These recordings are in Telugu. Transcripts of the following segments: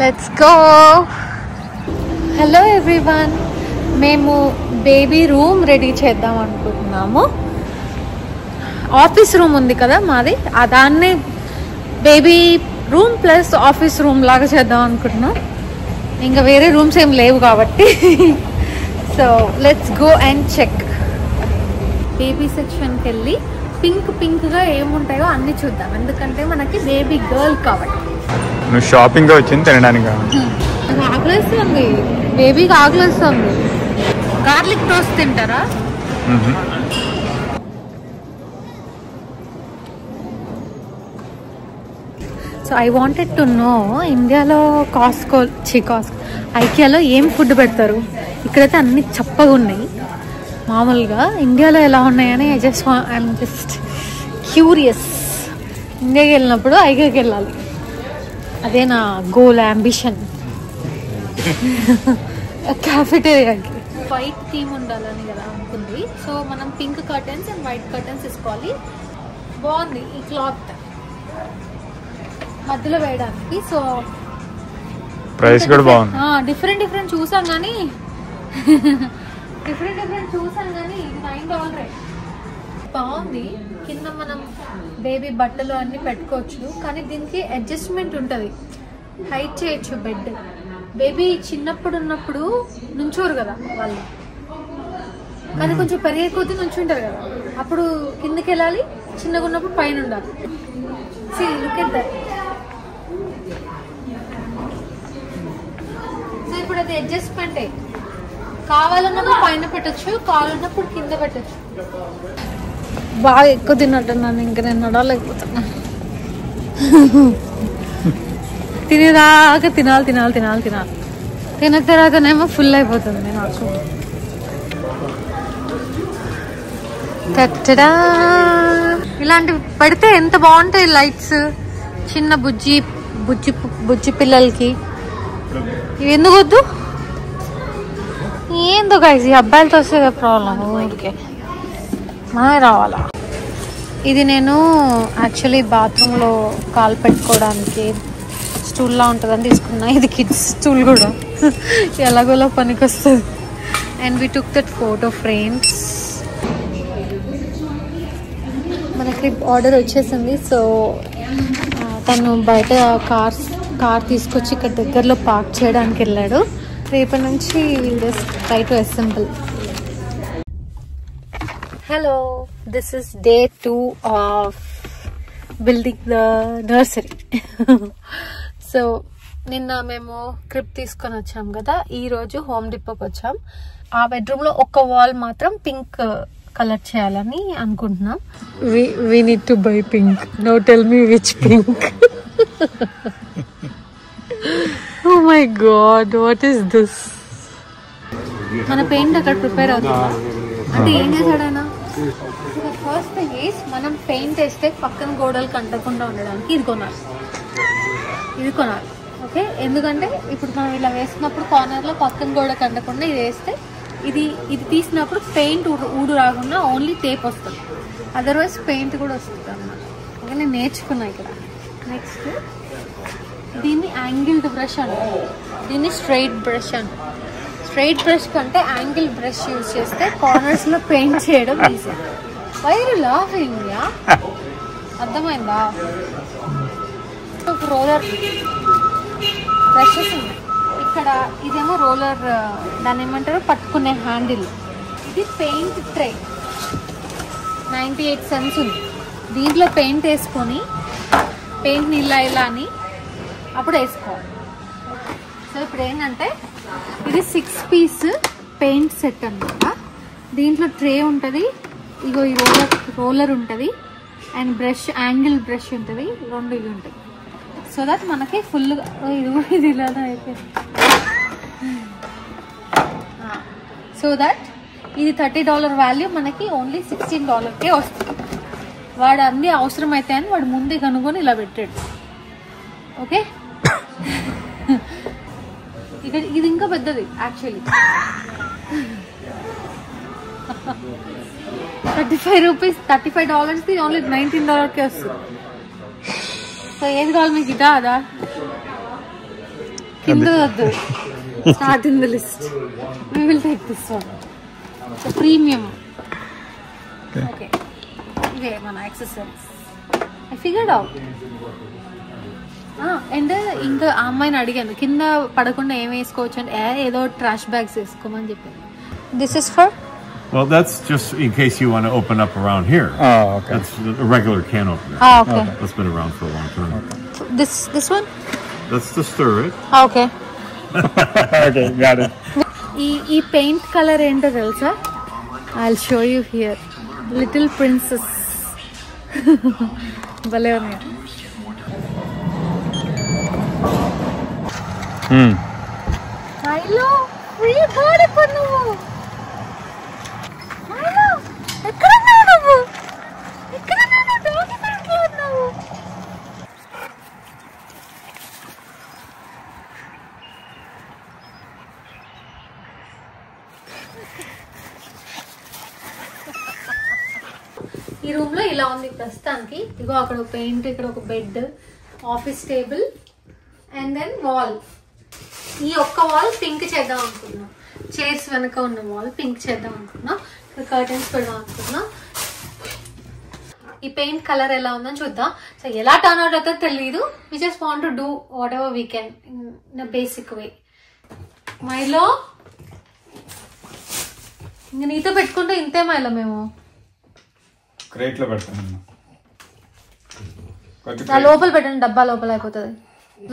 Let's go. హలో ఎవ్రీవన్, మేము బేబీ రూమ్ రెడీ చేద్దాం అనుకుంటున్నాము. ఆఫీస్ రూమ్ ఉంది కదా మాది, దాన్ని baby room plus office room లాగా చేద్దాం అనుకుంటున్నాం. ఇంకా వేరే రూమ్స్ ఏం లేవు కాబట్టి so let's go and check. Baby సెక్షన్కి వెళ్ళి పింక్గా ఏముంటాయో అన్ని చూద్దాం, ఎందుకంటే మనకి బేబీ గర్ల్ కాబట్టి. నువ్వు షాపింగ్ వచ్చింది తినడానికి ఆకలిస్తుంది, బేబీకి ఆకలిస్తుంది. గార్లిక్ టోస్ట్ తింటారా? So I wanted to know, ఇండియాలో ఐకియాలో ఏం ఫుడ్ పెడతారు, ఇక్కడైతే అన్ని చప్పగా ఉన్నాయి. మామూలుగా ఇండియాలో ఎలా ఉన్నాయని ఐఎమ్ జస్ట్ క్యూరియస్. ఇండియాకి వెళ్ళినప్పుడు ఐకియాకి వెళ్ళాలి, అదే నా గోల్, అంబిషన్. క్యాఫెటేరియాకి వైట్ థీమ్ ఉండాలని కదా అనుకుంది. సో మనం pink curtains and white curtains తీసుకోవాలి. బాగుంది ఈ క్లాత్ మధ్యలో వేయడానికి. సో ప్రైస్ కూడా బాగుంది. డిఫరెంట్ చూసాం కానీ ఇది $9 బాగుంది. కింద మనం బేబీ బట్టలు అన్ని పెట్టుకోవచ్చు, కానీ దీనికి అడ్జస్ట్మెంట్ ఉంటుంది, హైట్ చేయొచ్చు బెడ్. బేబీ చిన్నప్పుడు ఉన్నప్పుడు నుంచోరు కదా వాళ్ళు, కానీ కొంచెం పెరిగే కొద్దీ నుంచుంటారు కదా, అప్పుడు కిందకి వెళ్ళాలి, చిన్నగా ఉన్నప్పుడు పైన ఉండాలి. Look at that. సో ఇప్పుడు అది అడ్జస్ట్మెంటే, కావాలన్నప్పుడు పైన పెట్టచ్చు, కావాలన్నప్పుడు కింద పెట్టచ్చు. బాగా ఎక్కువ తిన్నట్టున్నాను, ఇంకా నేను నడవలేకపోతున్నా. తినేదాకా తినాలి. తిన్న తర్వాతనేమో ఫుల్ అయిపోతుంది నాకు. ఇలాంటివి పెడితే ఎంత బాగుంటాయి లైట్స్, చిన్న బుజ్జి పిల్లలకి. ఇవి ఎందుకు వద్దు, ఏందో గైస్, ఈ అబ్బాయిలతో వస్తే ప్రాబ్లం, ఊరికే మనమే రావాలా. ఇది నేను యాక్చువల్లీ బాత్రూంలో కాలు పెట్టుకోవడానికి స్టూల్లా ఉంటుందని తీసుకున్నా. ఇది కిడ్స్ స్టూల్ కూడా ఎలాగోలా పనికి వస్తుంది. And we took that photo frames. మనకి ఆర్డర్ వచ్చేసింది. సో తను బయట కార్ తీసుకొచ్చి ఇక్కడ దగ్గరలో పార్క్ చేయడానికి వెళ్ళాడు. రేపటి నుంచి will just try to assemble. Hello, this is day 2 of building the nursery. So నిన్న మేము క్రిప్ తీసుకొని వచ్చాం కదా, ఈ రోజు హోమ్ డిపోకి వచ్చాం. ఆ బెడ్రూమ్ లో ఒక వాల్ మాత్రం పింక్ కలర్ చేయాలని అనుకుంటున్నాం. we need to buy pink. Now tell me which pink. Oh my god, what is this? మన పెయింట్ అక్కడ ప్రిపేర్ అవుతుందా అంటే ఏం చేశాడైనా? ఫస్ట్ థింగ్ ఈస్, మనం పెయింట్ వేస్తే పక్కన గోడలు కంటకుండా ఉండడానికి ఇది కొనాలి. ఓకే, ఎందుకంటే ఇప్పుడు మనం ఇలా వేసినప్పుడు కార్నర్లో పక్కన గోడ కంటకుండా ఇది వేస్తే ఇది తీసినప్పుడు పెయింట్ ఊడు రాకుండా ఓన్లీ టేప్ వస్తుంది, అదర్వైజ్ పెయింట్ కూడా వస్తుంది అన్నమాట. ఓకే, నేను నేర్చుకున్నా ఇక్కడ. నెక్స్ట్ దీన్ని యాంగిల్డ్ బ్రష్ అంటారు, దీన్ని స్ట్రైట్ బ్రష్ అంటారు. స్ట్రైట్ బ్రష్ కంటే యాంగిల్ బ్రష్ యూజ్ చేస్తే కార్నర్స్ లో పెయింట్ చేయడం ఈజీ. వైర్ లాఫింగ్, అర్థమైందా? రోలర్ బ్రషెస్ ఉన్నాయి ఇక్కడ. ఇదేమో రోలర్, దాన్ని ఏమంటారు, పట్టుకునే హ్యాండిల్. ఇది పెయింట్ ట్రే, 98 cents ఉంది. దీంట్లో పెయింట్ వేసుకొని పెయింట్ ఇలా అని అప్పుడు వేసుకోవాలి. సో ఇప్పుడు ఏంటంటే ఇది 6 piece పెయింట్ సెట్ అన్నమాట. దీంట్లో ట్రే ఉంటుంది, ఇగో ఈ రోలర్ ఉంటుంది, అండ్ బ్రష్, యాంగిల్ బ్రష్ ఉంటుంది, 2 ఇవి ఉంటాయి. సో దట్ మనకి ఫుల్గా ఇది ఇలానే అయిపోయింది. సో దట్ ఇది $30 వాల్యూ మనకి ఓన్లీ $16కే వస్తుంది. వాడు అన్నీ అవసరం అవుతాయని వాడు ముందే కనుక్కొని ఇలా పెట్టాడు. ఓకే, ఇక్కడ ఇది ఇంకా పెద్దది యాక్చువల్లీ. $35 ఓన్లీ $19కే వస్తుంది. సో ఏది కావాలి మీకు, ఇదా అదా? కింద వద్దు. Start in the list. We will take this one. The premium. Okay. ఇవే మన accessories. I figured out. And ఇంకా ఆ అమ్మాయిని అడిగాను కింద పడకుండా ఏం వేసుకోవచ్చు అంటే ఏదో ట్రాష్ బ్యాగ్స్ వేసుకోమని చెప్పాను. This is for? Well, that's just in case you want to open up around here. Oh, okay. That's a regular can opener. Okay. That's been around for a long time. Okay. This one? That's to stir it. Okay. Okay, got it. ఈ పెయింట్ కలర్ ఏంటో తెలుసా? I'll show you here. Little Princess. భలే ఉన్నాయి. హలో ఫ్రీ బర్డ్ ఇప్పుడు నువ్వు. హలో ఎక్కడ ఉన్నావు నువ్వు? ఎక్కడ ఉన్నావు? డాగ్ ఉన్నావు. ఈ రూమ్ లో ఇలా ఉంది ప్రస్తుతానికి. ఇగో అక్కడ ఒక పెయింట్, ఇక్కడ ఒక bed, office table and then wall. ఈ ఒక్క వాల్ పింక్ చేద్దాం అనుకున్నా. చైర్స్ వెనక ఉన్న వాల్ పింక్ చేద్దాం అనుకున్నా. ఇక్కడ కర్టెన్స్ పెడదాం అనుకున్నా. ఈ పెయింట్ కలర్ ఎలా ఉందని చూద్దాం. సో ఎలా టర్న్ అవుట్ అవుతుందో తెలియదు. We just want to do whatever we can in a basic way. మైలో ఇంక నీతో పెట్టుకుంటే ఇంతే మైలో మేము క్రేట్ లో పెడతాను. లోపల పెట్టండి, డబ్బా లోపల అయిపోతుంది.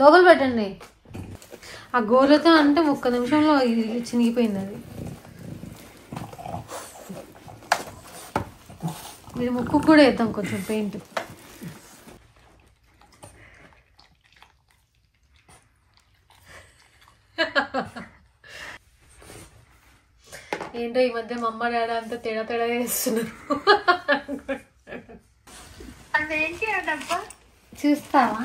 లోపల పెట్టండి. ఆ గోర్లతో అంటే 1 నిమిషంలో చినిగిపోయింది అది. మీరు ముక్కు కూడా వేద్దాం కొంచెం పెయింట్. ఏంటో ఈ మధ్య మా అమ్మ డాడీ అంతా తేడా తేడా చేస్తున్నారు. అదేంటి ఆ డబ్బా? చూస్తావా?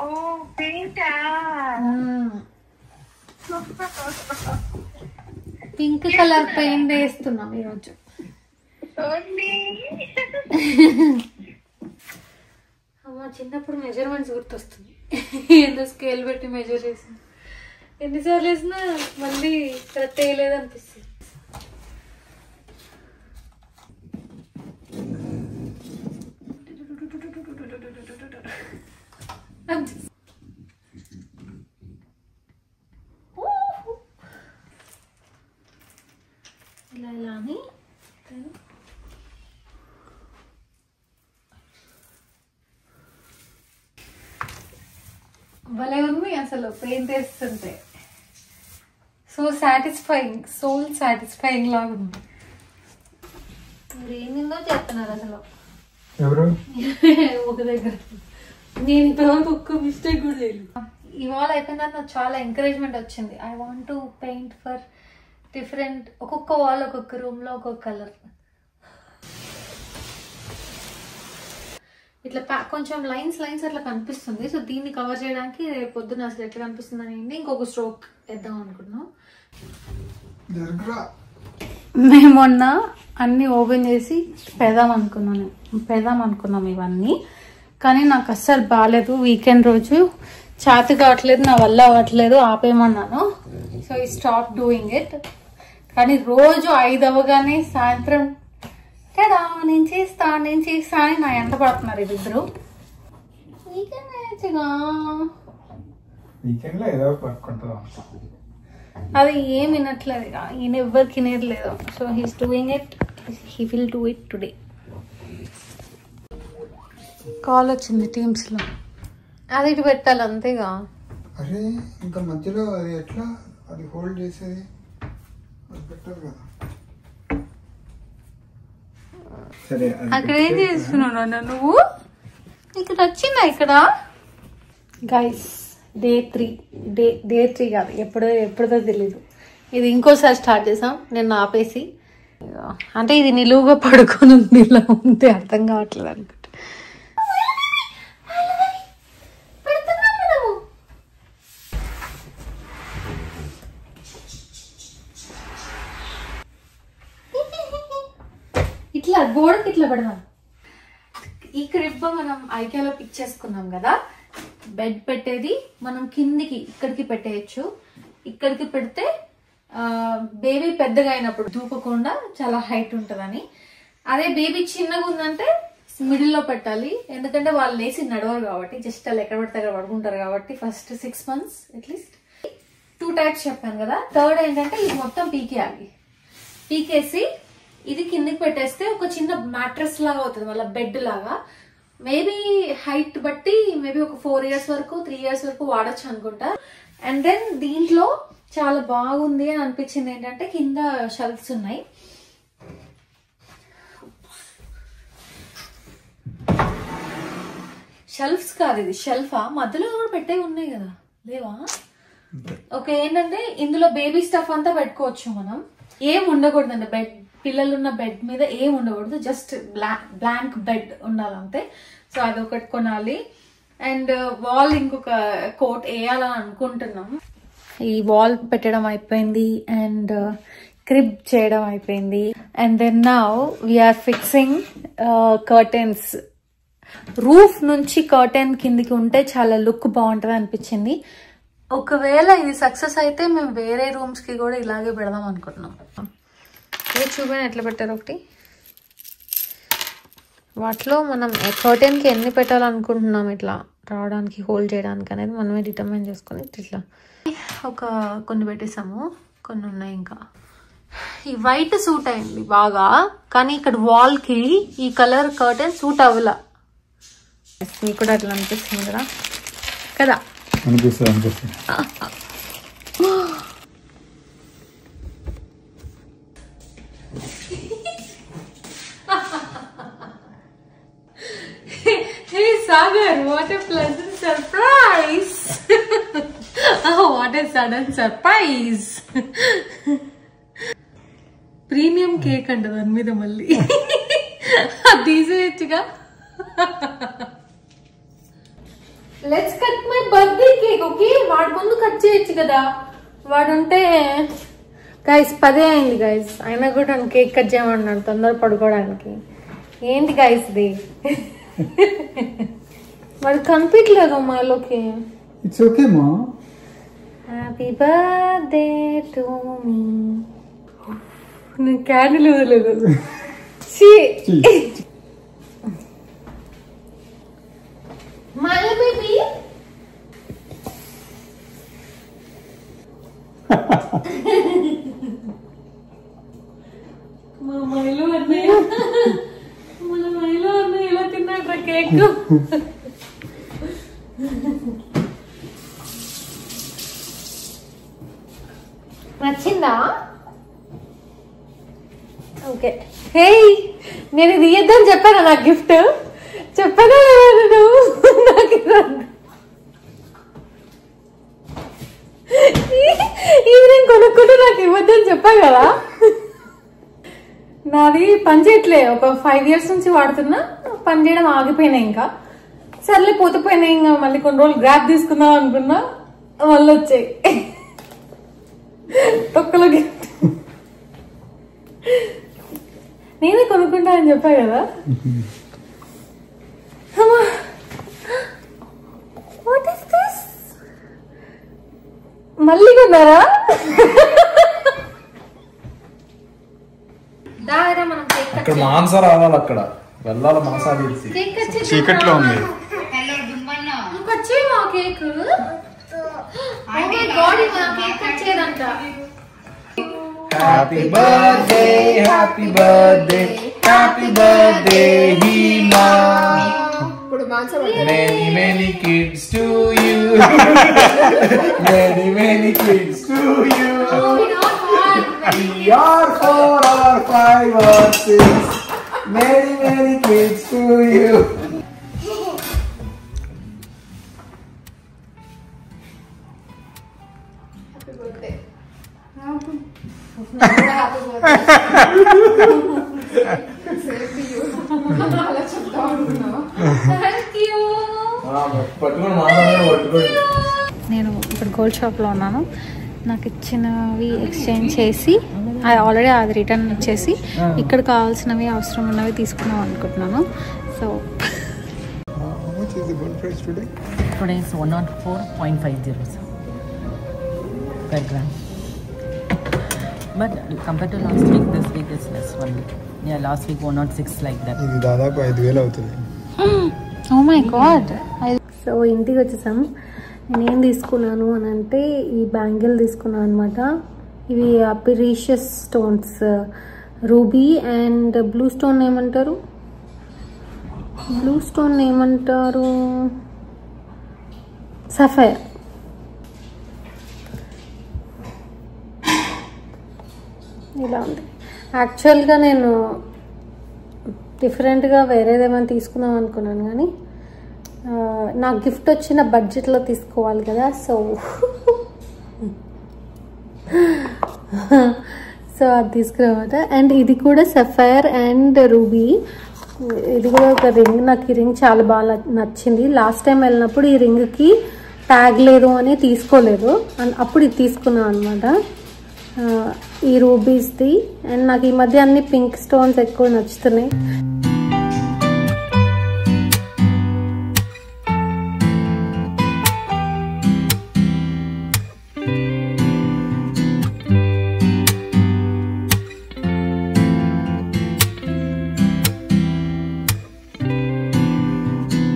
ఓ పెయింటా? పింక్ కలర్ పెయింట్ వేస్తున్నాం ఈరోజు. అమ్మ చిన్నప్పుడు మెజర్మెంట్స్ గుర్తొస్తుంది. ఏదో స్కేల్ పెట్టి మెజర్ చేసి ఎన్నిసార్లు వేసినా మళ్ళీ కరెక్ట్ వేయలేదు అనిపిస్తుంది. ఇలా ఇలా అని భలే ఉంది అసలు పెయింట్ వేస్తుంటే. సో సాటిస్ఫైయింగ్, సోల్ సాటిస్ఫైయింగ్ లాగా ఉంది. మీరు ఏందో చేస్తున్నారు అసలు ఎవరు ఒక దగ్గర. నేను ఇంతవరకు ఒక్క మిస్టేక్ కూడా చేయలేదు. ఇవాళ అయిపోయిన తర్వాత నాకు చాలా ఎంకరేజ్మెంట్ వచ్చింది. I want to paint for different, ఒక్కొక్క వాల్ ఒక్కొక్క రూమ్ లో ఒక్కొక్క కలర్. ఇట్లా కొంచెం లైన్స్ అట్లా కనిపిస్తుంది. సో దీన్ని కవర్ చేయడానికి రేపు పొద్దున అసలు ఎట్లా కనిపిస్తుంది అనేది ఇంకొక స్ట్రోక్ వేద్దాం అనుకున్నాం. మేము మొన్న అన్ని ఓపెన్ చేసి పెడదాం అనుకున్నాం ఇవన్నీ. కానీ నాకు అస్సలు బాగాలేదు. వీకెండ్ రోజు చేతి కావట్లేదు, నా వల్ల అవ్వట్లేదు, ఆపేయమన్నాను. సో ఈ స్టాప్ డూయింగ్ ఇట్. కానీ రోజు 5 అవ్వగానే సాయంత్రం కదా నేను చేస్తా అని నా ఎంత పడుతున్నారు ఇద్దరు. అది ఏం వినట్లేదు, ఈయన ఎవ్వరికి వినేట్లేదు. So he's doing it, he will do it today. Call వచ్చింది టీమ్స్ లో, అది ఇటు పెట్టాలి అంతేగా. అరే ఇంకా మధ్యలో అది ఎట్లా అది హోల్డ్ చేసేది, అది పెట్టాలి కదా. అక్కడ ఏం చేస్తున్నావు నువ్వు? ఇక్కడ వచ్చిందా ఇక్కడ గైస్ డే 3 కాదు, ఎప్పుడో తెలీదు. ఇది ఇంకోసారి స్టార్ట్ చేసాం నిన్న ఆపేసి. అంటే ఇది నిలువుగా పడుకొని ఉంది, ఇలా ఉంది, అర్థం కావట్లేదు అనుకుంటా. ఇట్లా గోడకి ఇట్లా పెడదాం. ఈ క్రిబ్ మనం ఐకియాలో పిక్ చేసుకున్నాం కదా, బెడ్ పెట్టేది మనం కిందికి ఇక్కడికి పెట్టేయచ్చు. ఇక్కడికి పెడితే బేబీ పెద్దగా అయినప్పుడు దూకకుండా చాలా హైట్ ఉంటుందని. అదే బేబీ చిన్నగా ఉందంటే మిడిల్లో పెట్టాలి, ఎందుకంటే వాళ్ళు లేచి నడవరు కాబట్టి, జస్ట్ వాళ్ళు ఎక్కడ పడితే అక్కడ పడుకుంటారు కాబట్టి. First 6 months at least. 2 types చెప్పాను కదా. థర్డ్ ఏంటంటే ఇది మొత్తం పీకేయాలి. పీకేసి ఇది కిందికి పెట్టేస్తే ఒక చిన్న మ్యాట్రెస్ లాగా అవుతుంది, వాళ్ళ బెడ్ లాగా. మేబీ హైట్ బట్టి మేబీ ఒక 4 years వరకు 3 years వరకు వాడచ్చు అనుకుంటా. అండ్ దెన్ దీంట్లో చాలా బాగుంది అని అనిపించింది ఏంటంటే కింద షెల్ఫ్స్ ఉన్నాయి. షెల్ఫ్స్ కాదు, ఇది షెల్ఫా, మధ్యలో కూడా పెట్టే ఉన్నాయి కదా, లేవా? ఓకే, ఏంటంటే ఇందులో బేబీ స్టఫ్ అంతా పెట్టుకోవచ్చు మనం. ఏం ఉండకూడదండి బెడ్, పిల్లలున్న బెడ్ మీద ఏం ఉండకూడదు, జస్ట్ బ్లాంక్ బెడ్ ఉండాలంతే. సో అదొకటి కొనాలి. అండ్ వాల్ ఇంకొక కోట్ వేయాలని అనుకుంటున్నాం. ఈ వాల్ పెట్టడం అయిపోయింది అండ్ క్రిబ్ చేయడం అయిపోయింది. And then now we're fixing curtains. Roof నుంచి కర్టెన్ కిందికి ఉంటే చాలా లుక్ బాగుంటది అనిపించింది. ఒకవేళ ఇది సక్సెస్ అయితే మేము వేరే రూమ్స్ కి కూడా ఇలాగే పెడదాం అనుకుంటున్నాం. ఇది చూపని ఎట్లా పెట్టారు ఒకటి. వాటిలో మనం కర్టెన్ కి ఎన్ని పెట్టాలనుకుంటున్నాం ఇట్లా రావడానికి, హోల్డ్ చేయడానికి అనేది మనమే డిటర్మైన్ చేసుకుని ఇట్లా కొన్ని పెట్టేసాము, కొన్ని ఉన్నాయి ఇంకా. ఈ వైట్ సూట్ అయింది బాగా, కానీ ఇక్కడ వాల్ కి ఈ కలర్ కర్టెన్ సూట్ అవ్వలా. మీకు కూడా అట్లా అనిపిస్తుంది కదా కదా? అనిపిస్తుంది. Hey Sagar, what a pleasant surprise! Oh, what a sudden surprise! Premium cake అంట దాని మీద మళ్ళీ అది తీసేయచ్చుగా. Let's cut my birthday cake. Okay, వాడి ముందు కట్ చేయొచ్చు కదా, వాడుంటే. గైస్ 10 అయింది గైస్, అయినా కూడా కేక్ కట్ చేయమన్నాడు తొందర పడుకోవడానికి. ఏంటి గైస్ ఇది? వాడు కనిపించలేదు మాలోకి. ఇట్స్ ఓకే మా. Happy birthday to me. నేను క్యాండిల్ వదలేదు. మళ్ళీ బేబీ మా మైలో అన్నయ్య ఇలా తిన్నాడు కేక్. నచ్చిందా? ఓకే. హే, నేను ఇది ఇద్దని చెప్పాను, నాకు గిఫ్ట్ చెప్పాను. నాకు ఇది నేను కొనుక్కుంటే నాకు ఇవ్వద్దని చెప్పా కదా. నాది పని చేయట్లే, ఒక 5 years నుంచి వాడుతున్నా, పని చేయడం ఆగిపోయినాయి. ఇంకా సర్లే పోతే ఇంకా మళ్ళీ కొన్ని రోజులు గ్రాప్ తీసుకుందాం అనుకున్నా, మళ్ళీ వచ్చాయి తొక్కలో గిఫ్ట్. నేనే కొనుక్కుంటా అని చెప్పా కదా. What is this? మళ్ళీ కొన్నారా? అక్కడ మాంసా రావాలి, అక్కడ వెళ్ళాలి మాంసా తీసి. చీకట్లో ఉంది. Cake happy birthday, happy birthday, happy birthday Hima. Many many kids to you. Many many kids to you. We are 4 or 5 or 6. Many many kids to you. Happy birthday. నేను ఇప్పుడు గోల్డ్ షాప్లో ఉన్నాను. నాకు ఇచ్చినవి ఎక్స్చేంజ్ చేసి ఆల్రెడీ అది రిటర్న్ ఇచ్చేసి ఇక్కడ కావాల్సినవి అవసరం ఉన్నవి తీసుకుందాం అనుకుంటున్నాను. So much is the gold price today? Today is 104.50 per gram. But compared to last week, this week is less only. Yeah, last week 106 like that. ఇది దాదాపు 5,000 అవుతుంది. Oh my God. సో ఇంటికి వచ్చేసాం. నేనేం తీసుకున్నాను అని అంటే ఈ బ్యాంగిల్ తీసుకున్నాను అనమాట. ఇవి precious stones, ruby and blue stone ఏమంటారు, సఫైర్. ఇలా ఉంది. యాక్చువల్గా నేను డిఫరెంట్గా వేరేదేమైనా తీసుకుందాం అనుకున్నాను, కానీ నాకు గిఫ్ట్ వచ్చిన బడ్జెట్లో తీసుకోవాలి కదా. సో అది తీసుకురామాట. అండ్ ఇది కూడా సఫైర్ అండ్ రూబీ. ఇది కూడా ఒక రింగ్. నాకు ఈ రింగ్ చాలా బాగా నచ్చింది. లాస్ట్ టైం వెళ్ళినప్పుడు ఈ రింగ్కి ట్యాగ్ లేదు అని తీసుకోలేదు, అప్పుడు ఇది తీసుకున్నాను అనమాట. ఈ రూబీస్ది. అండ్ నాకు ఈ మధ్య అన్ని పింక్ స్టోన్స్ ఎక్కువ నచ్చుతున్నాయి.